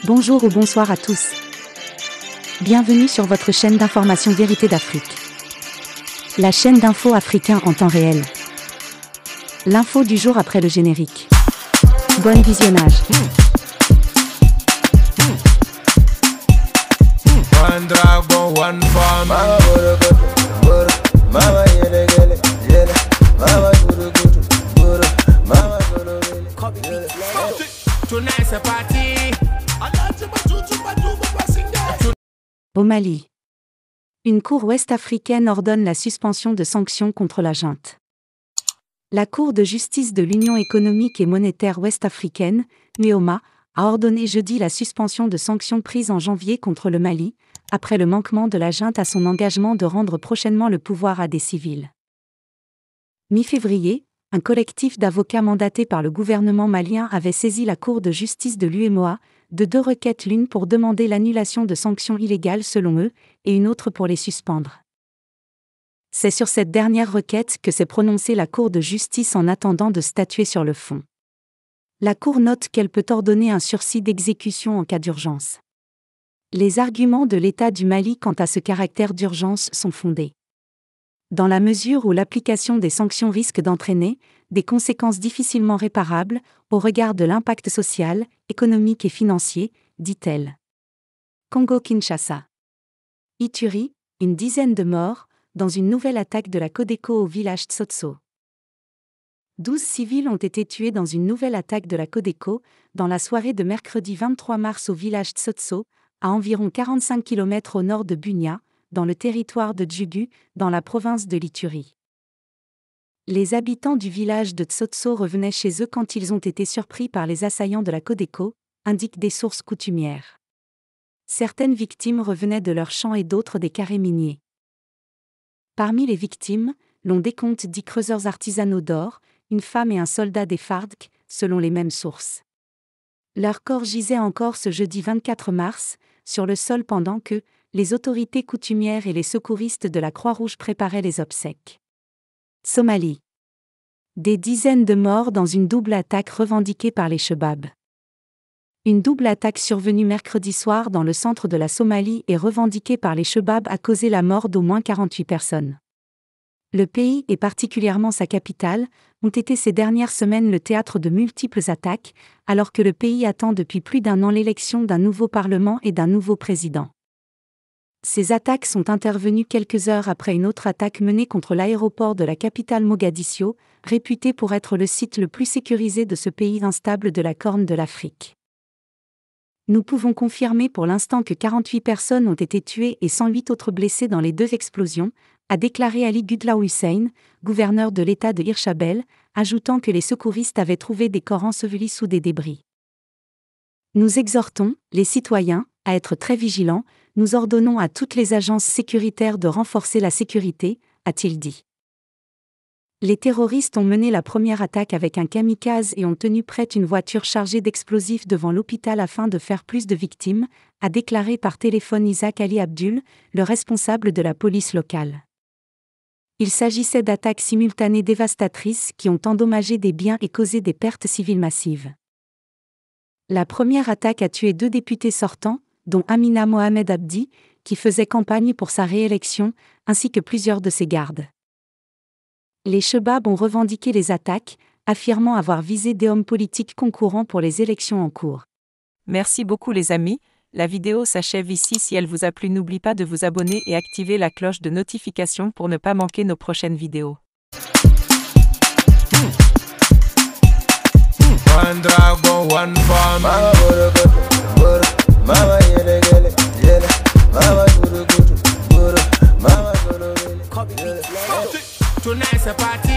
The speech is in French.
Bonjour ou bonsoir à tous. Bienvenue sur votre chaîne d'information Vérité d'Afrique. La chaîne d'infos africain en temps réel. L'info du jour après le générique. Bon visionnage. One dragon, one farm. Au Mali. Une cour ouest-africaine ordonne la suspension de sanctions contre la junte. La Cour de justice de l'Union économique et monétaire ouest-africaine, UEMOA, a ordonné jeudi la suspension de sanctions prises en janvier contre le Mali, après le manquement de la junte à son engagement de rendre prochainement le pouvoir à des civils. Mi-février, un collectif d'avocats mandatés par le gouvernement malien avait saisi la Cour de justice de l'UEMOA, de deux requêtes, l'une pour demander l'annulation de sanctions illégales selon eux, et une autre pour les suspendre. C'est sur cette dernière requête que s'est prononcée la Cour de justice en attendant de statuer sur le fond. La Cour note qu'elle peut ordonner un sursis d'exécution en cas d'urgence. Les arguments de l'État du Mali quant à ce caractère d'urgence sont fondés. Dans la mesure où l'application des sanctions risque d'entraîner des conséquences difficilement réparables au regard de l'impact social, économique et financier, dit-elle. Congo-Kinshasa. Ituri, une dizaine de morts dans une nouvelle attaque de la Codeco au village Tsotso. 12 civils ont été tués dans une nouvelle attaque de la Codeco dans la soirée de mercredi 23 mars au village Tsotso, à environ 45 km au nord de Bunia, dans le territoire de Djugu, dans la province de l'Ituri. Les habitants du village de Tsotso revenaient chez eux quand ils ont été surpris par les assaillants de la Codeco, indiquent des sources coutumières. Certaines victimes revenaient de leurs champs et d'autres des carrés miniers. Parmi les victimes, l'on décompte 10 creuseurs artisanaux d'or, une femme et un soldat des FARDC, selon les mêmes sources. Leurs corps gisaient encore ce jeudi 24 mars, sur le sol pendant que les autorités coutumières et les secouristes de la Croix-Rouge préparaient les obsèques. Somalie. Des dizaines de morts dans une double attaque revendiquée par les Chebabs. Une double attaque survenue mercredi soir dans le centre de la Somalie et revendiquée par les Chebabs a causé la mort d'au moins 48 personnes. Le pays, et particulièrement sa capitale, ont été ces dernières semaines le théâtre de multiples attaques, alors que le pays attend depuis plus d'un an l'élection d'un nouveau parlement et d'un nouveau président. Ces attaques sont intervenues quelques heures après une autre attaque menée contre l'aéroport de la capitale Mogadiscio, réputé pour être le site le plus sécurisé de ce pays instable de la Corne de l'Afrique. Nous pouvons confirmer pour l'instant que 48 personnes ont été tuées et 108 autres blessées dans les deux explosions, a déclaré Ali Gudlaw Hussein, gouverneur de l'État de Hirshabelle, ajoutant que les secouristes avaient trouvé des corps ensevelis sous des débris. Nous exhortons, les citoyens, à être très vigilants, nous ordonnons à toutes les agences sécuritaires de renforcer la sécurité, a-t-il dit. Les terroristes ont mené la première attaque avec un kamikaze et ont tenu prête une voiture chargée d'explosifs devant l'hôpital afin de faire plus de victimes, a déclaré par téléphone Isaac Ali Abdul, le responsable de la police locale. Il s'agissait d'attaques simultanées dévastatrices qui ont endommagé des biens et causé des pertes civiles massives. La première attaque a tué 2 députés sortants, dont Amina Mohamed Abdi, qui faisait campagne pour sa réélection, ainsi que plusieurs de ses gardes. Les Chebabs ont revendiqué les attaques, affirmant avoir visé des hommes politiques concourant pour les élections en cours. Merci beaucoup les amis, la vidéo s'achève ici. Si elle vous a plu, n'oubliez pas de vous abonner et activer la cloche de notification pour ne pas manquer nos prochaines vidéos. One dragon, one farm. Tonight's a party.